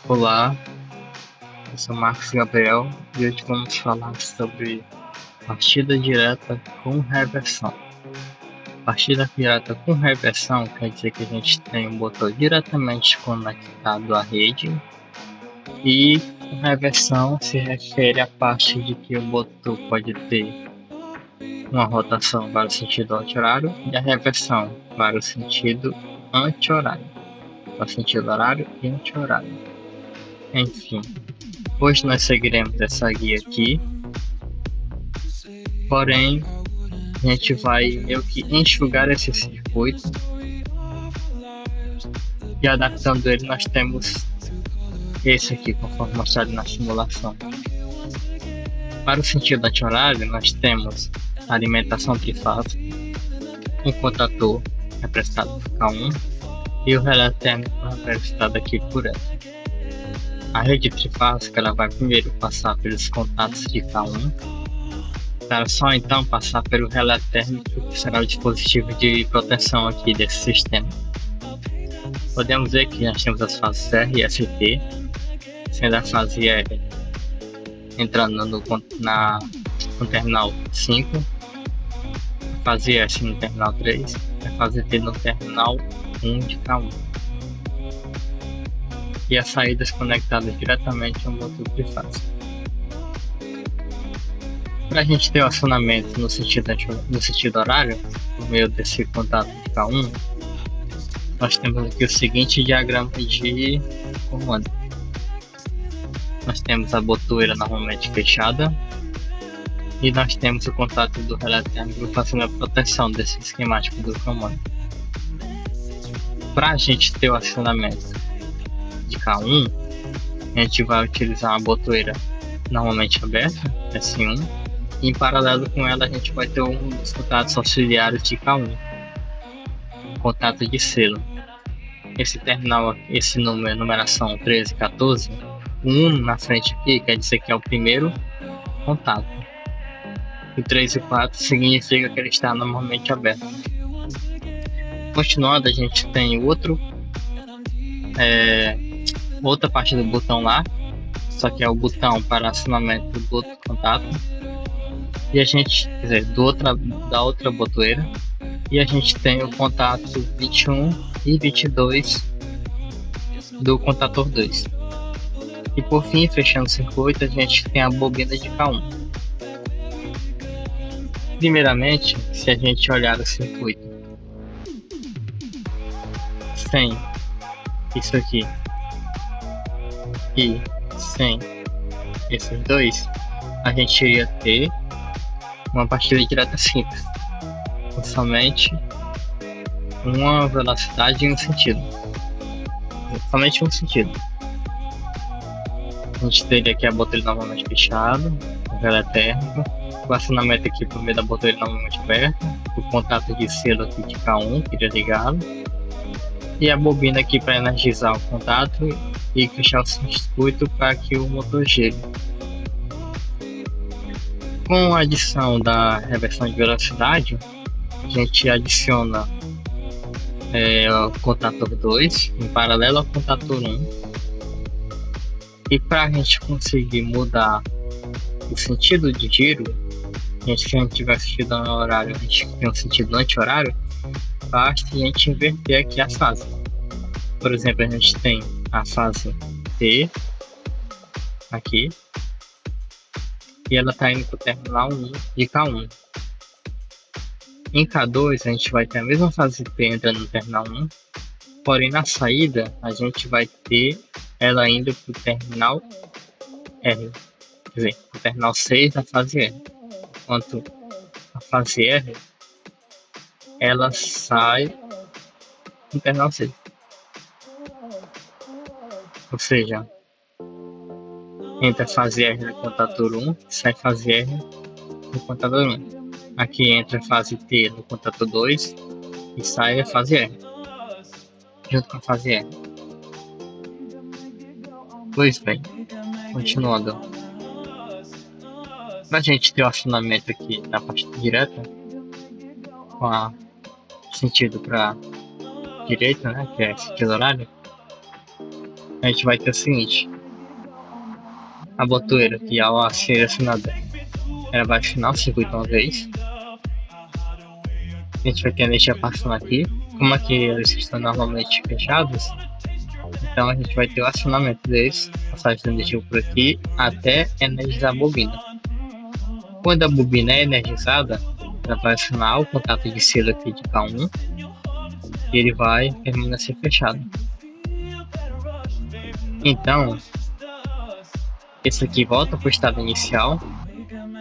Olá, eu sou Marcos Gabriel e hoje vamos falar sobre partida direta com reversão. Partida direta com reversão quer dizer que a gente tem um motor diretamente conectado à rede e com reversão se refere à parte de que o motor pode ter uma rotação para o sentido anti-horário e a reversão para o sentido anti-horário, para o sentido horário e anti-horário. Enfim, hoje nós seguiremos essa guia aqui, porém a gente vai meio que enxugar esse circuito e adaptando ele nós temos esse aqui conforme mostrado na simulação. Para o sentido anti-horário nós temos a alimentação trifásica, um contator representado por K1 e o relé térmico representado aqui por L. A rede trifásica ela vai primeiro passar pelos contatos de K1, para só então passar pelo relé térmico, que será o dispositivo de proteção aqui desse sistema. Podemos ver que nós temos as fases R e ST, sendo a fase R entrando no terminal 5, a fase S no terminal 3 e a fase T no terminal 1 de K1. E as saídas conectadas diretamente ao motor trifásico. Para a gente ter o acionamento no sentido horário, por meio desse contato de K1, nós temos aqui o seguinte diagrama de comando. Nós temos a botoeira normalmente fechada e nós temos o contato do relé térmico fazendo a proteção desse esquemático do comando. Para a gente ter o acionamento de K1, a gente vai utilizar uma botoeira normalmente aberta, S1, e em paralelo com ela a gente vai ter um dos contatos auxiliares de K1, contato de selo. Esse terminal, esse número, numeração 13 e 14, o 1 na frente aqui quer dizer que é o primeiro contato, e 3 e 4 significa que ele está normalmente aberto. Continuando, a gente tem outra parte do botão lá, só que é o botão para acionamento do outro contato, e a gente, quer dizer, da outra botoeira, e a gente tem o contato 21 e 22 do contator 2. E por fim, fechando o circuito, a gente tem a bobina de K1. Primeiramente, se a gente olhar o circuito sem isso aqui e sem esses dois, a gente iria ter uma partida direta simples, com somente uma velocidade e um sentido. Somente um sentido. A gente teria aqui a botoeira normalmente fechada, o relé térmico, o acionamento aqui por meio da botoeira normalmente aberta, o contato de selo aqui de K1 que iria ligado, e a bobina aqui para energizar o contato e fechar o circuito para que o motor gire. Com a adição da reversão de velocidade, a gente adiciona o contator 2 em paralelo ao contator 1. E para a gente conseguir mudar o sentido de giro, se a gente tiver sentido horário, a gente tem um sentido anti-horário, basta a gente inverter aqui a fase. Por exemplo, a gente tem a fase T aqui e ela está indo para o terminal 1 de K1. Em K2 a gente vai ter a mesma fase T entrando no terminal 1, porém na saída a gente vai ter ela indo para o terminal R, quer dizer, o terminal 6 da fase R, enquanto a fase R ela sai no terminal 6. Ou seja, entra a fase R no contator 1, sai fase R no contator 1. Aqui entra a fase T no contator 2 e sai a fase R, junto com a fase R. Pois bem, continuando. Para a gente ter o acionamento aqui na partida direta, com a sentido para direita, né, que é sentido horário, a gente vai ter o seguinte: a botoeira, que ao ser acionada, ela vai acionar o circuito uma vez. A gente vai ter a energia passando aqui. Como aqui eles estão normalmente fechados, então a gente vai ter o acionamento deles, passagem de energia por aqui, até energizar a bobina. Quando a bobina é energizada, ela vai acionar o contato de selo aqui de K1 e ele vai permanecer fechado. Então, esse aqui volta para o estado inicial,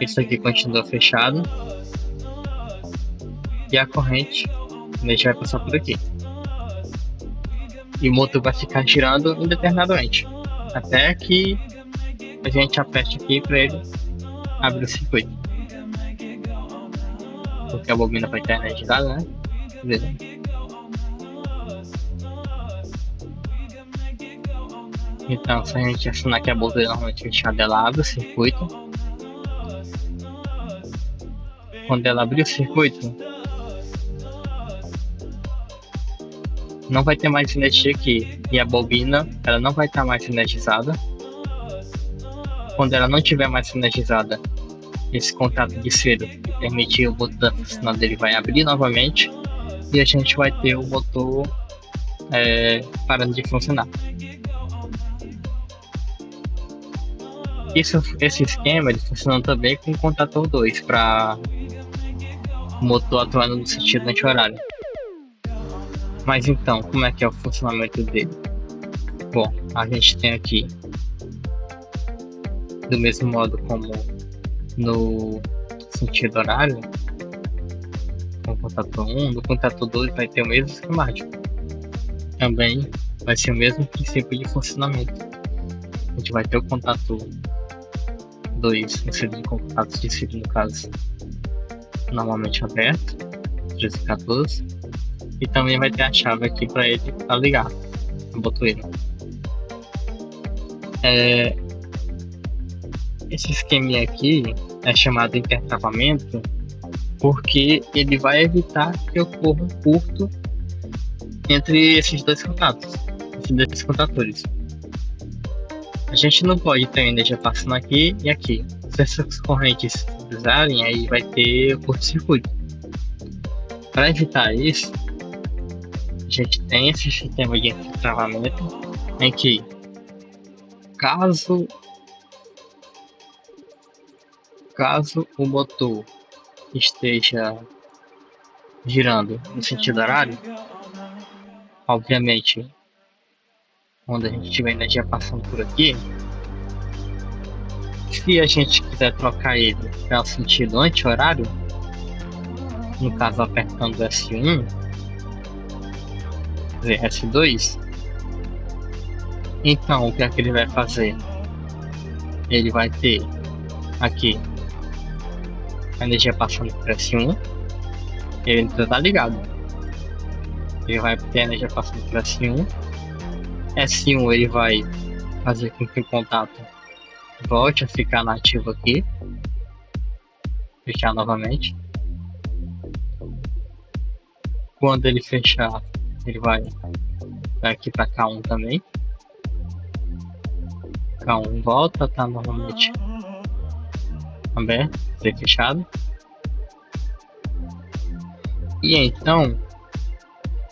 esse aqui continua fechado e a corrente vai passar por aqui. E o motor vai ficar girando indeterminadamente, até que a gente aperte aqui para ele abrir o circuito. Porque a bobina vai estar energizada, né? Beleza. Então, se a gente acionar aqui a botoeira normalmente fechada, ela abre o circuito. Quando ela abrir o circuito, não vai ter mais energia aqui, e a bobina ela não vai estar mais energizada. Quando ela não estiver mais energizada, esse contato de selo que permitir o botão funcionar dele vai abrir novamente e a gente vai ter o motor parando de funcionar. Esse esquema ele funciona também com o contator 2 para o motor atuando no sentido anti-horário. Mas então, como é que é o funcionamento dele? Bom, a gente tem aqui, do mesmo modo como no sentido horário, com o contator 1, no contator 2 vai ter o mesmo esquemático. Também vai ser o mesmo princípio de funcionamento. A gente vai ter o contator 2, contatos de selo no caso, normalmente aberto, 13 e 14. E também vai ter a chave aqui para ele ligar a botoeira. Esse esqueminha aqui é chamado intertravamento porque ele vai evitar que ocorra um curto entre esses dois contatos, esses dois contatores. A gente não pode ter energia passando aqui e aqui. Se essas correntes cruzarem, aí vai ter o curto-circuito. Para evitar isso, a gente tem esse sistema de travamento em que caso o motor esteja girando no sentido horário, obviamente quando a gente tiver energia passando por aqui, se a gente quiser trocar ele para o sentido anti-horário, no caso apertando S1, S2, então o que é que ele vai fazer? Ele vai ter aqui a energia passando por S1, ele ainda está ligado. Ele vai ter a energia passando por S1. S1 ele vai fazer com que o contato volte a ficar nativo aqui, fechar novamente. Quando ele fechar, ele vai aqui para K1 também. K1 volta, tá novamente aberto, fechado. E então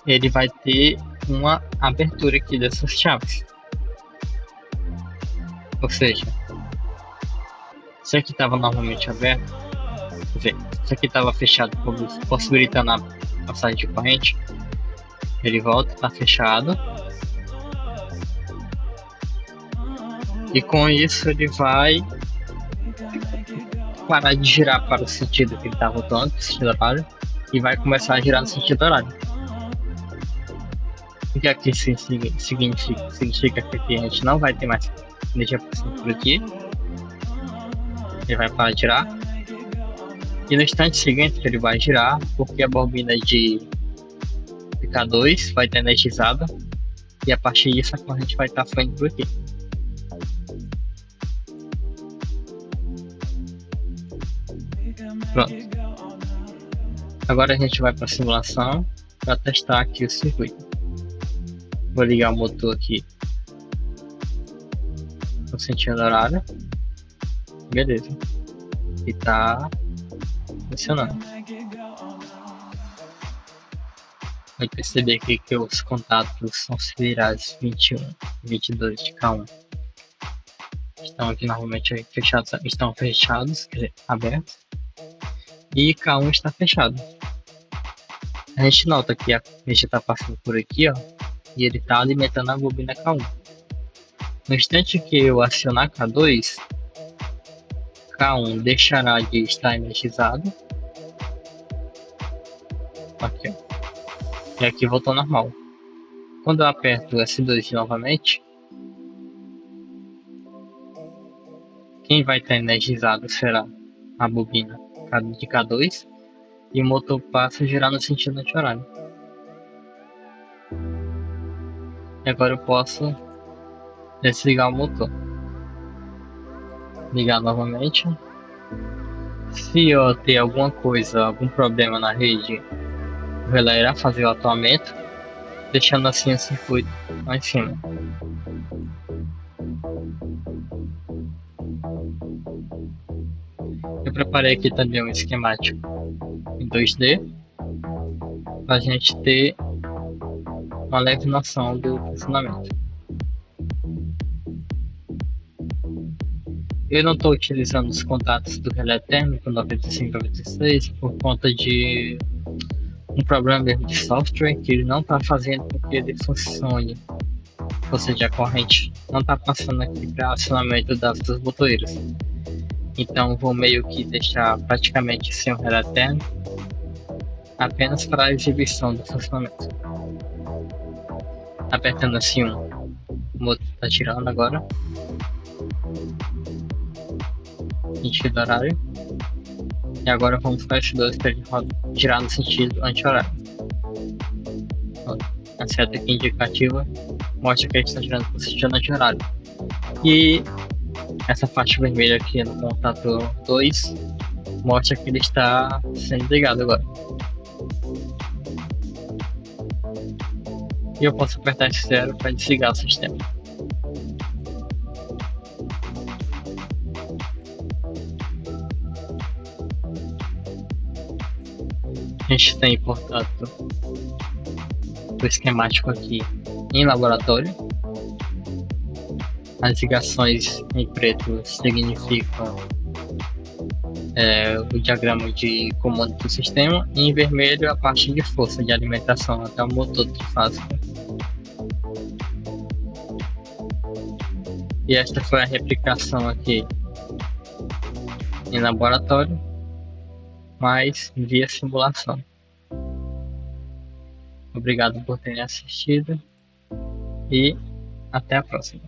ele vai ter uma abertura aqui dessas chaves. Ou seja, se aqui estava normalmente aberto, quer dizer, se aqui estava fechado, possibilitando a passagem de corrente, ele volta, está fechado. E com isso ele vai parar de girar para o sentido que ele está voltando, sentido horário, e vai começar a girar no sentido horário. O que aqui significa que aqui a gente não vai ter mais energia passando por aqui. Ele vai parar de girar. E no instante seguinte ele vai girar, porque a bobina de K2 vai estar energizada. E a partir disso a corrente vai estar fluindo por aqui. Pronto. Agora a gente vai para a simulação para testar aqui o circuito. Vou ligar o motor aqui no sentido horário. Beleza. E tá funcionando. Vai perceber aqui que os contatos são auxiliares 21, 22 de K1. Estão aqui normalmente fechados, estão fechados, quer dizer, abertos. E K1 está fechado. A gente nota que a gente está passando por aqui, ó, e ele está alimentando a bobina K1. No instante que eu acionar K2, K1 deixará de estar energizado. Aqui, ó. E aqui voltou ao normal. Quando eu aperto S2 novamente, quem vai estar energizado será a bobina de K2 e o motor passa a girar no sentido anti-horário. E agora eu posso desligar o motor. Ligar novamente. Se eu ter alguma coisa, algum problema na rede, o relé irá fazer o atuamento, deixando assim o circuito lá em cima. Eu preparei aqui também um esquemático em 2D para a gente ter uma leve noção do funcionamento. Eu não estou utilizando os contatos do relé térmico 9596 por conta de um problema mesmo de software que ele não está fazendo com que ele funcione. Ou seja, a corrente não está passando aqui para acionamento das duas botoeiras. Então vou meio que deixar praticamente sem o relé térmico, apenas para a exibição do funcionamento. Apertando assim o motor está girando agora. Sentido horário. E agora vamos para S2 para ele girar no sentido anti-horário. A seta aqui indicativa mostra que ele está girando no sentido anti-horário. E essa faixa vermelha aqui no contato 2 mostra que ele está sendo ligado agora. E eu posso apertar F0 para desligar o sistema. A gente tem, portanto, o esquemático aqui em laboratório. As ligações em preto significam o diagrama de comando do sistema, e em vermelho a parte de força de alimentação até o motor trifásico. E esta foi a replicação aqui em laboratório, mas via simulação. Obrigado por terem assistido e até a próxima.